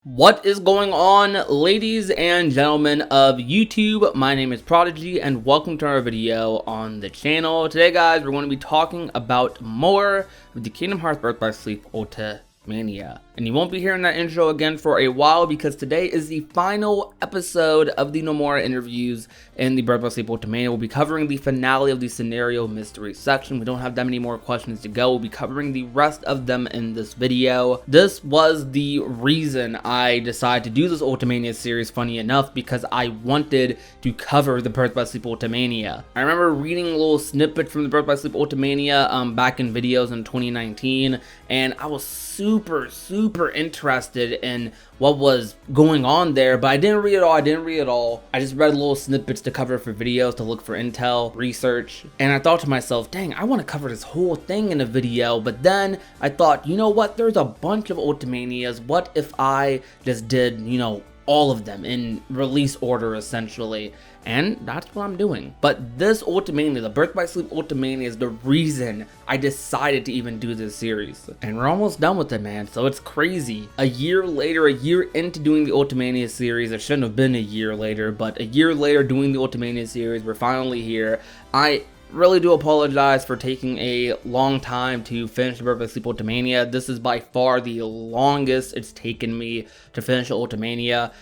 What is going on, ladies and gentlemen of YouTube? My name is Prodigy and welcome to our video on the channel. Today guys, we're going to be talking about more of the Kingdom Hearts Birth by Sleep Ultimania. And you won't be hearing that intro again for a while because today is the final episode of the Nomura interviews in the Birth by Sleep Ultimania. We'll be covering the finale of the scenario mystery section. We don't have that many more questions to go. We'll be covering the rest of them in this video. This was the reason I decided to do this Ultimania series, funny enough, because I wanted to cover the Birth by Sleep Ultimania. I remember reading a little snippet from the Birth by Sleep Ultimania back in videos in 2019, and I was super interested in what was going on there, but I didn't read it all. I just read little snippets to cover for videos, to look for intel, research, and I thought to myself, dang, I want to cover this whole thing in a video. But then I thought, you know what, there's a bunch of Ultimanias. What if I just did, all of them in release order essentially? And that's what I'm doing. But this Ultimania, the Birth by Sleep Ultimania, is the reason I decided to even do this series. And we're almost done with it, man, so it's crazy. A year later, a year into doing the Ultimania series, it shouldn't have been a year later, but a year later doing the Ultimania series, we're finally here. I really do apologize for taking a long time to finish the Birth by Sleep Ultimania. This is by far the longest it's taken me to finish Ultimania.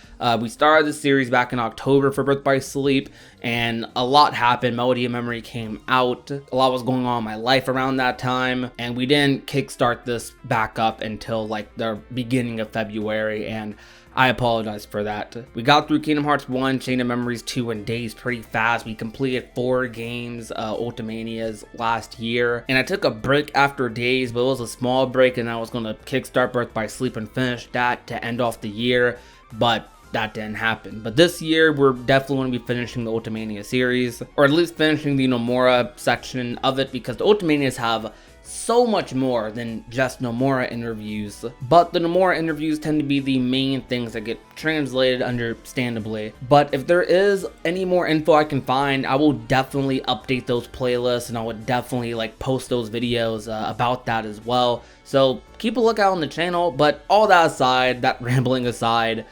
We started this series back in October for Birth by Sleep, and a lot happened. Melody of Memory came out. A lot was going on in my life around that time, and we didn't kickstart this back up until like the beginning of February, and I apologize for that. We got through Kingdom Hearts 1, Chain of Memories 2 in days pretty fast. We completed 4 games, Ultimanias last year. And I took a break after days, but it was a small break, and I was going to kickstart Birth by Sleep and finish that to end off the year. But that didn't happen. But this year, we're definitely going to be finishing the Ultimania series, or at least finishing the Nomura section of it, because the Ultimanias have so much more than just Nomura interviews, but the Nomura interviews tend to be the main things that get translated understandably. But if there is any more info I can find, I will definitely update those playlists, and I would definitely post those videos about that as well. So keep a lookout on the channel. But all that aside, that rambling aside,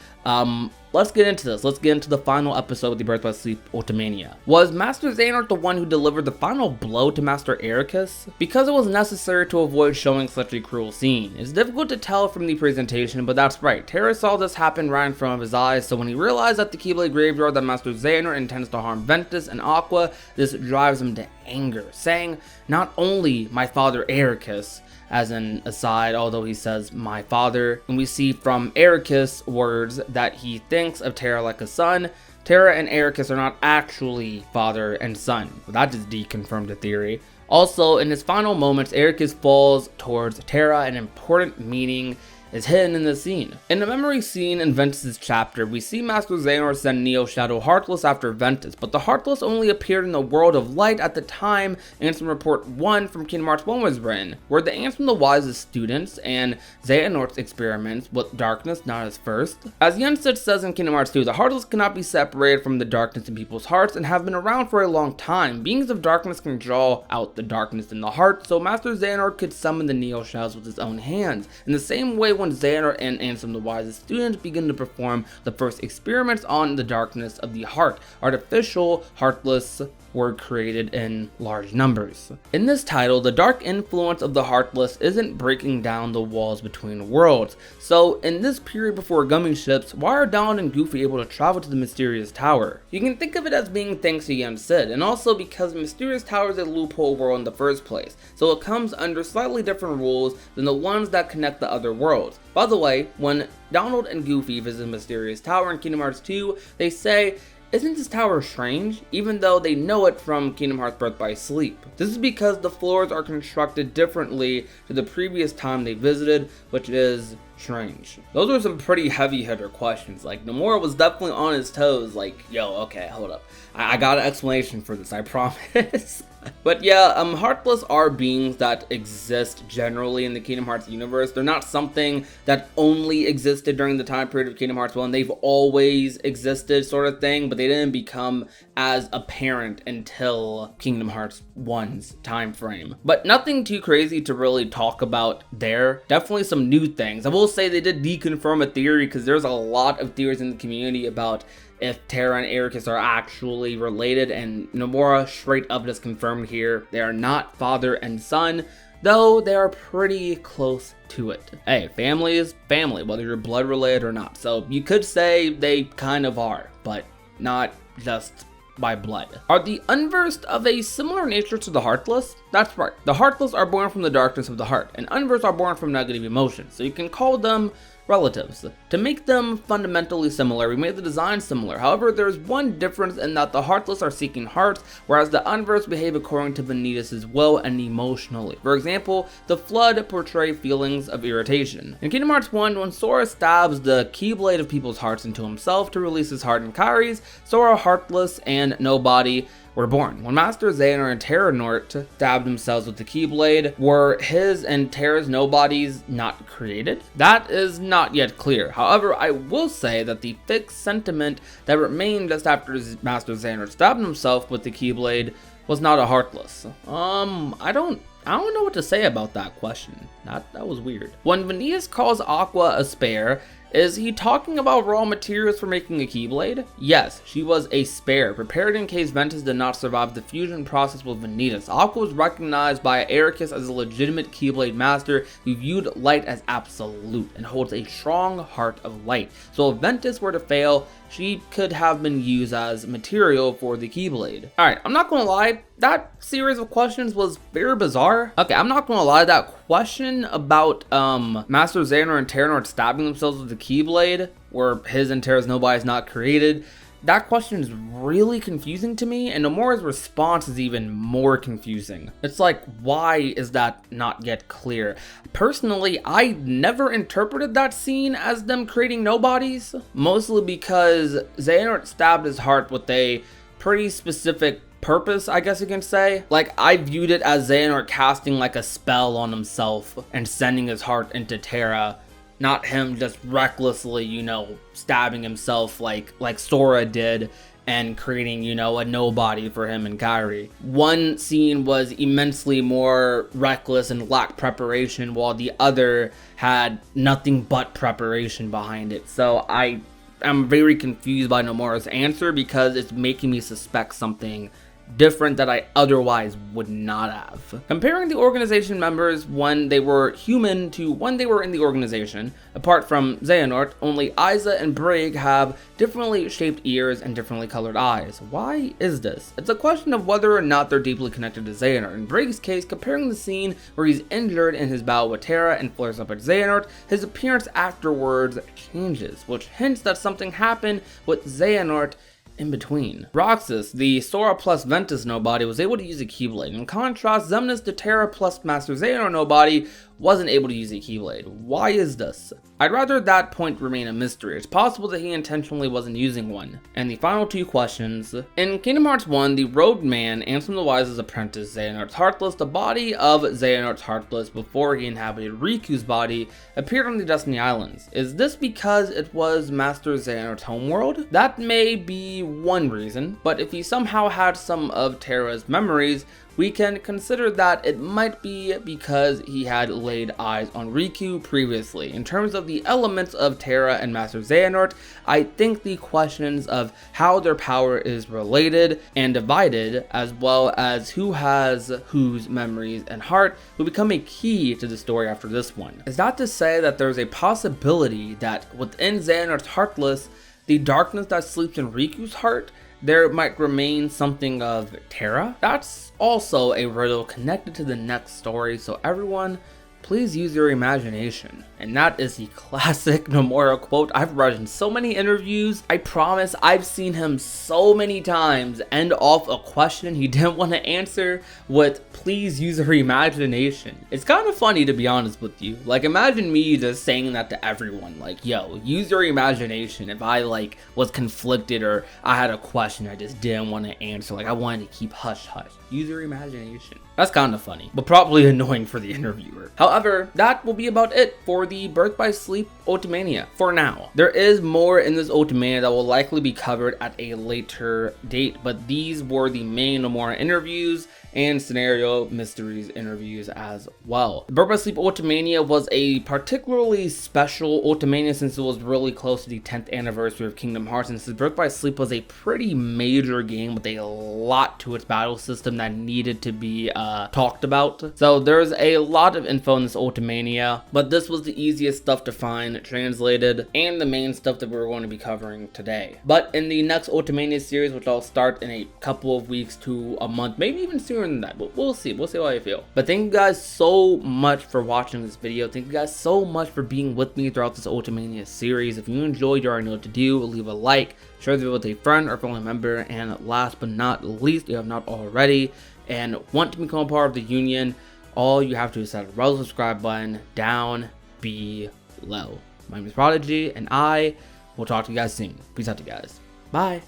let's get into this. Let's get into the final episode of the Birth by Sleep Ultimania. Was Master Xehanort the one who delivered the final blow to Master Ericus? Because it was necessary to avoid showing such a cruel scene. It's difficult to tell from the presentation, but that's right. TERRA saw this happen right in front of his eyes, so when he realized at the Keyblade Graveyard that Master Xehanort intends to harm Ventus and Aqua, this drives him to anger, saying, "Not only my father Ericus," as an aside, although he says my father, and we see from Ericus' words that he thinks of TERRA like a son. TERRA and Ericus are not actually father and son. Well, that just deconfirmed the theory. Also, in his final moments, Ericus falls towards TERRA. An important meaning is hidden in the scene. In the memory scene in Ventus' chapter, we see Master Xehanort send Neo Shadow Heartless after Ventus, but the Heartless only appeared in the World of Light at the time Ansem Report 1 from Kingdom Hearts 1 was written, where the Ansem the Wise's students and Xehanort's experiments with darkness not as first. As Yensid says in Kingdom Hearts 2, the Heartless cannot be separated from the darkness in people's hearts and have been around for a long time. Beings of darkness can draw out the darkness in the heart, so Master Xehanort could summon the Neo Shadows with his own hands. In the same way, when Xehanort and Ansem the Wise's students begin to perform the first experiments on the darkness of the heart, artificial Heartless were created in large numbers. In this title, the dark influence of the Heartless isn't breaking down the walls between worlds. So in this period before gummy ships, why are Donald and Goofy able to travel to the mysterious tower? You can think of it as being thanks to Yensid, and also because the mysterious tower is a loophole world in the first place, so it comes under slightly different rules than the ones that connect the other worlds. By the way, when Donald and Goofy visit the mysterious tower in Kingdom Hearts 2, they say, "Isn't this tower strange?" even though they know it from Kingdom Hearts Birth by Sleep. This is because the floors are constructed differently to the previous time they visited, which is strange. Those are some pretty heavy hitter questions. Nomura was definitely on his toes, yo, okay, hold up. I got an explanation for this, I promise. But yeah, Heartless are beings that exist generally in the Kingdom Hearts universe. They're not something that only existed during the time period of Kingdom Hearts 1. They've always existed, sort of thing, but they didn't become as apparent until Kingdom Hearts 1's time frame. But nothing too crazy to really talk about there. Definitely some new things. I will say they did deconfirm a theory, because there's a lot of theories in the community about if Terra and Ericus are actually related, and Nomura straight up just confirmed here they are not father and son, though they are pretty close to it. Hey, family is family, whether you're blood related or not. So you could say they kind of are, but not just by blood. Are the Unversed of a similar nature to the Heartless? That's right. The Heartless are born from the darkness of the heart, and Unversed are born from negative emotions. So you can call them relatives. To make them fundamentally similar, we made the design similar. However, there's one difference in that the Heartless are seeking hearts, whereas the Unversed behave according to Vanitas' will and emotionally. For example, the Flood portray feelings of irritation. In Kingdom Hearts 1, when Sora stabs the Keyblade of people's hearts into himself to release his heart in Kairi's, Sora, Heartless, and Nobody were born. When Master Xehanort and Terranort stabbed themselves with the Keyblade, were his and Terra's Nobodies not created? That is not yet clear. However, I will say that the fixed sentiment that remained just after Master Xehanort stabbed himself with the Keyblade was not a Heartless. I don't know what to say about that question. That was weird. When Vanitas calls Aqua a spare, is he talking about raw materials for making a Keyblade? Yes, she was a spare, prepared in case Ventus did not survive the fusion process with Vanitas. Aqua was recognized by Ericus as a legitimate Keyblade master who viewed light as absolute and holds a strong heart of light. So if Ventus were to fail, she could have been used as material for the Keyblade. Alright, I'm not gonna lie, that series of questions was very bizarre. Okay, I'm not gonna lie, that question about Master Xehanort and Terranort stabbing themselves with the Keyblade, where his and Terra's Nobody is not created, that question is really confusing to me, and Nomura's response is even more confusing. It's like, why is that not yet clear? Personally, I never interpreted that scene as them creating Nobodies, mostly because Xehanort stabbed his heart with a pretty specific purpose, I guess you can say. Like, I viewed it as Xehanort casting like a spell on himself and sending his heart into Terra, not him just recklessly, you know, stabbing himself like Sora did and creating, you know, a nobody for him and Kairi. One scene was immensely more reckless and lacked preparation, while the other had nothing but preparation behind it. So I'm very confused by Nomura's answer, because it's making me suspect something different that I otherwise would not have. Comparing the organization members when they were human to when they were in the organization, apart from Xehanort, only Isa and Brig have differently shaped ears and differently colored eyes. Why is this? It's a question of whether or not they're deeply connected to Xehanort. In Brig's case, comparing the scene where he's injured in his battle with Terra and flares up at Xehanort, his appearance afterwards changes, which hints that something happened with Xehanort in between. Roxas, the Sora plus Ventus Nobody, was able to use a Keyblade. In contrast, Xemnas, the Terra plus Master Xehanort Nobody, wasn't able to use a Keyblade. Why is this? I'd rather that point remain a mystery. It's possible that he intentionally wasn't using one. And the final two questions. In Kingdom Hearts 1, the Roadman, Ansem the Wise's apprentice, Xehanort's Heartless, the body of Xehanort's Heartless before he inhabited Riku's body, appeared on the Destiny Islands. Is this because it was Master Xehanort's homeworld? That may be one reason, but if he somehow had some of Terra's memories, we can consider that it might be because he had laid eyes on Riku previously. In terms of the elements of Terra and Master Xehanort, I think the questions of how their power is related and divided, as well as who has whose memories and heart, will become a key to the story after this one. Is that to say that there's a possibility that within Xehanort's Heartless, the darkness that sleeps in Riku's heart, there might remain something of Terra? That's also a riddle connected to the next story, so everyone, please use your imagination. And that is the classic Nomura quote. I've read in so many interviews. I promise I've seen him so many times end off a question he didn't want to answer with please use your imagination. It's kind of funny, to be honest with you. Like, imagine me just saying that to everyone, like, yo, use your imagination. If I like was conflicted or I had a question I just didn't want to answer, like I wanted to keep hush hush. Use your imagination. That's kind of funny, but probably annoying for the interviewer. However, that will be about it for the Birth by Sleep Ultimania for now. There is more in this Ultimania that will likely be covered at a later date, but these were the main Nomura interviews and scenario mysteries interviews as well. The Birth by Sleep Ultimania was a particularly special Ultimania since it was really close to the 10th anniversary of Kingdom Hearts, and since Birth by Sleep was a pretty major game with a lot to its battle system that needed to be talked about. So there's a lot of info in this Ultimania, but this was the easiest stuff to find translated and the main stuff that we're going to be covering today. But in the next Ultimania series, which I'll start in a couple of weeks to a month, maybe even sooner than that, but we'll see how I feel. But thank you guys so much for watching this video. Thank you guys so much for being with me throughout this Ultimania series. If you enjoyed, you already know what to do. Leave a like, share the video with a friend or family member, and last but not least, if you have not already and want to become a part of the union, all you have to do is hit the red subscribe button down below. My name is Prodigy, and I will talk to you guys soon. Peace out, you guys. Bye.